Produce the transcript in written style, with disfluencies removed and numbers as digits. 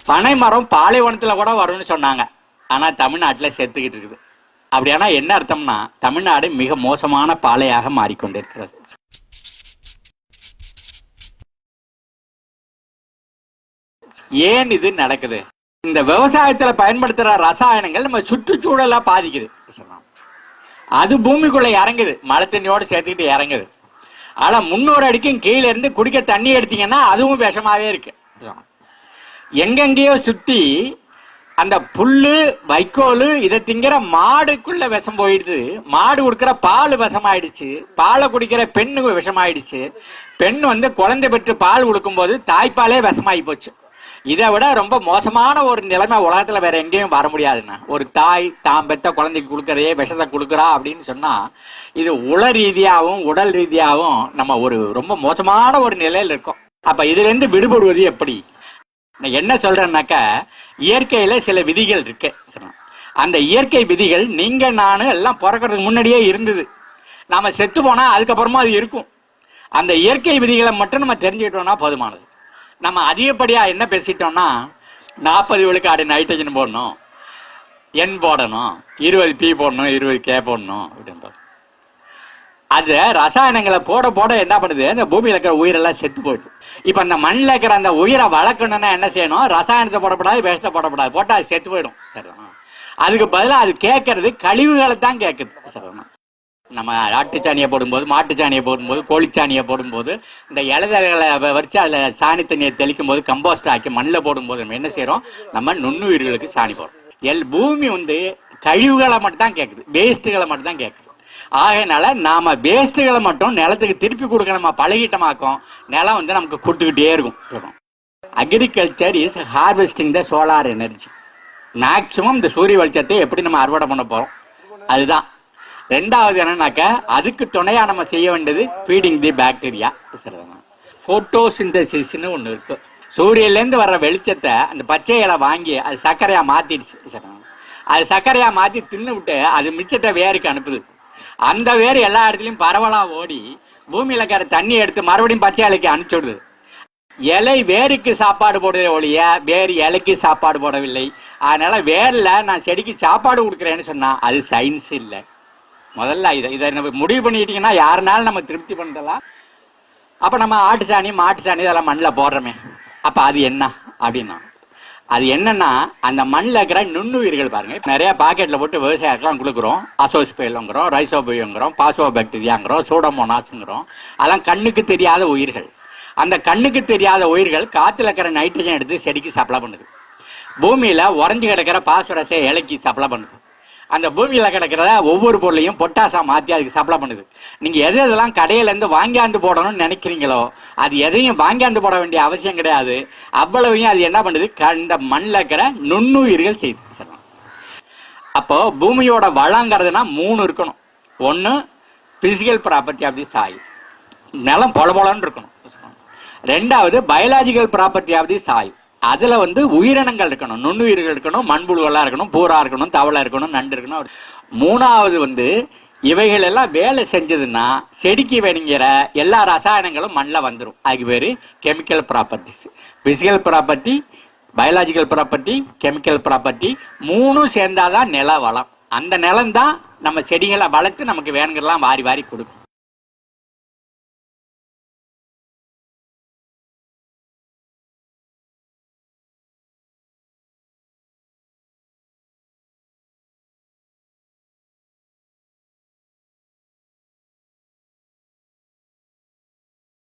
பனை மரம் பாலைவனத்துல கூட வரும்னு சொன்னாங்க. ஆனா தமிழ்நாட்டுல செத்துக்கிட்டு இருக்குது. அப்படியானா என்ன அர்த்தம்னா, தமிழ்நாடு மிக மோசமான பாலையாக மாறிக்கொண்டிருக்கிறது. ஏன் இது நடக்குது? இந்த விவசாயத்துல பயன்படுத்துற ரசாயனங்கள் நம்ம சுற்றுச்சூழலா பாதிக்குது. அது பூமிக்குள்ள இறங்குது, மழை தண்ணியோட சேர்த்துக்கிட்டு இறங்குது. ஆனா 300 அடிக்கும் கீழே இருந்து குடிக்க தண்ணி எடுத்தீங்கன்னா அதுவும் விஷமாவே இருக்கு. எங்கெங்கேயோ சுத்தி அந்த புல்லு வைக்கோல் இதை திங்கிற மாடுக்குள்ள விஷம் போயிடுது. மாடு கொடுக்கிற பால் விஷமாயிடுச்சு, பாலை குடிக்கிற பெண்ணு விஷமாயிடுச்சு. பெண் குழந்தை பெற்று பால் கொடுக்கும் போது தாய்ப்பாலே விஷமாயி போச்சு. இதை விட ரொம்ப மோசமான ஒரு நிலைமை உலகத்துல வேற எங்கேயும் வர முடியாதுன்னா, ஒரு தாய் தாம் பெற்ற குழந்தைக்கு கொடுக்கறதே விஷத்தை கொடுக்குறா அப்படின்னு சொன்னா, இது உள ரீதியாகவும் உடல் ரீதியாகவும் நம்ம ஒரு ரொம்ப மோசமான ஒரு நிலையில இருக்கோம். அப்ப இதுல இருந்து விடுபடுவது எப்படி? நான் என்ன சொல்றேன்னாக்க, இயற்கையில சில விதிகள் இருக்கு. அந்த இயற்கை விதிகள் நீங்க நானு எல்லாம் பிறக்கிறதுக்கு முன்னாடியே இருந்தது. நாம செத்து போனா அதுக்கப்புறமா அது இருக்கும். அந்த இயற்கை விதிகளை மட்டும் நம்ம தெரிஞ்சுக்கிட்டோம்னா போதுமானது. நம்ம அதிகப்படியா என்ன பேசிட்டோம்னா, 40 விழுக்காடு நைட்ரஜன் போடணும், N போடணும், 20 P போடணும், 20 K போடணும் அப்படின்னு. அது ரசாயனங்களை போட போட என்ன பண்ணுது, இந்த பூமியில இருக்கிற உயிரெல்லாம் செத்து போயிடுது. இப்ப இந்த மண்ணில் இருக்கிற அந்த உயிரை வளர்க்கணும்னா என்ன செய்யணும்? ரசாயனத்தை போடப்படாது, விஷத்தை போடப்படாது. போட்டா அது செத்து போயிடும். அதுக்கு பதிலாக அது கேட்கறது கழிவுகளை தான் கேட்குது. நம்ம ஆட்டுச்சாணியை போடும்போது, மாட்டுச்சாணியை போடும்போது, கோழிச்சாணியை போடும்போது, இந்த இலைதலைகளை வச்சு அதில் சாணி தண்ணியை தெளிக்கும் போது, கம்போஸ்ட் ஆக்கி மண்ணில் போடும்போது நம்ம என்ன செய்யறோம்? நம்ம நுண்ணுயிர்களுக்கு சாணி போடுறோம். பூமி கழிவுகளை மட்டும் தான் கேட்குது, வேஸ்ட்டுகளை மட்டும் தான் கேட்குது. ஆகையினால நாம வேஸ்ட்டுகளை மட்டும் நிலத்துக்கு திருப்பி கொடுக்க நம்ம பழகிட்டமாக்கும், நிலம் நமக்கு கொடுத்துக்கிட்டே இருக்கும். Agriculture is harvesting the solar energy. Maximum இந்த சூரிய வெளிச்சத்தை எப்படி நம்ம அறுவடை பண்ண போறோம், அதுதான். ரெண்டாவது என்னன்னாக்க, அதுக்கு துணையா நம்ம செய்ய வேண்டியது ஃபீடிங் தி பாக்டீரியா. போட்டோசிந்தசிஸ்னு ஒண்ணு இருக்கு. சூரியன்ல இருந்து வர்ற வெளிச்சத்தை அந்த பச்சை இலை வாங்கி அது சர்க்கரையா மாத்திடுச்சு. அது சர்க்கரையா மாத்தி தின்னு விட்டு அது மிச்சத்தை வேருக்கு அனுப்புது. அந்த வேறு எல்லா இடத்துலயும் பரவலா ஓடி பூமியில இருக்கிற தண்ணி எடுத்து மறுபடியும் பச்சை இலைக்கு அனுப்பிச்சுடுது. இலை வேருக்கு சாப்பாடு போடுறதே ஒழிய வேறு இலைக்கு சாப்பாடு போடவில்லை. அதனால வேர்ல நான் செடிக்கு சாப்பாடு கொடுக்குறேன்னு சொன்னா அது சயின்ஸ் இல்லை. முதல்ல இதை நம்ம முடிவு பண்ணிட்டீங்கன்னா யாருனாலும் நம்ம திருப்தி பண்ணலாம். அப்ப நம்ம ஆட்டு சாணி மாட்டு சாணி இதெல்லாம் மண்ணில் போடுறோமே, அப்ப அது என்ன அப்படின்னா, அது என்னன்னா அந்த மண்ணில் இருக்கிற நுண்ணுயிர்கள் பாருங்க. நிறைய பாக்கெட்ல போட்டு விவசாயத்துலாம் கொடுக்குறோம். அசோஸ்பெயிலுங்கிறோம், ரைசோபியோங்கிறோம், பாசோபாக்டீரியாங்கிறோம், சூடோமோனாஸ்ங்கிறோம். அதெல்லாம் கண்ணுக்கு தெரியாத உயிர்கள். அந்த கண்ணுக்கு தெரியாத உயிர்கள் காத்துல இருக்கிற நைட்ரஜன் எடுத்து செடிக்கு சப்ளை பண்ணுது. பூமியில உறைஞ்சு கிடக்கிற பாஸ்பரஸை இலைக்கு சப்ளை பண்ணுது. அந்த பூமியில கிடக்கிற ஒவ்வொரு பொருளையும் பொட்டாசா மாத்தி அதுக்கு சப்ளை பண்ணுது. நீங்க எது எதெல்லாம் கடையில இருந்து வாங்கியாந்து போடணும்னு நினைக்கிறீங்களோ அது எதையும் வாங்கியாந்து போட வேண்டிய அவசியம் கிடையாது. அவ்வளவையும் அது என்ன பண்ணுது, இந்த மண்ணில் இருக்கிற நுண்ணுயிர்கள் செய்து. அப்போ பூமியோட வளங்கிறதுனா 3 இருக்கணும். ஒன்னு physical property of the soil, நிலம் பொல பொலன்னு இருக்கணும். ரெண்டாவது biological property of the soil, அதுல உயிரினங்கள் இருக்கணும், நுண்ணுயிர்கள் இருக்கணும், மண்புழுவெல்லாம் இருக்கணும், பூரா இருக்கணும், தவளை இருக்கணும், நண்டு இருக்கணும். மூணாவது இவைகள் எல்லாம் வேலை செஞ்சதுன்னா செடிக்கு வேணுங்கிற எல்லா ரசாயனங்களும் மண்ணில் வந்துடும். அதுக்கு பேரு chemical properties. Physical property, biological property, chemical property, 3 சேர்ந்தாதான் நில வளம். அந்த நிலம் தான் நம்ம செடிகளை வளர்த்து நமக்கு வேணுங்கிறலாம் வாரி வாரி கொடுக்கும்.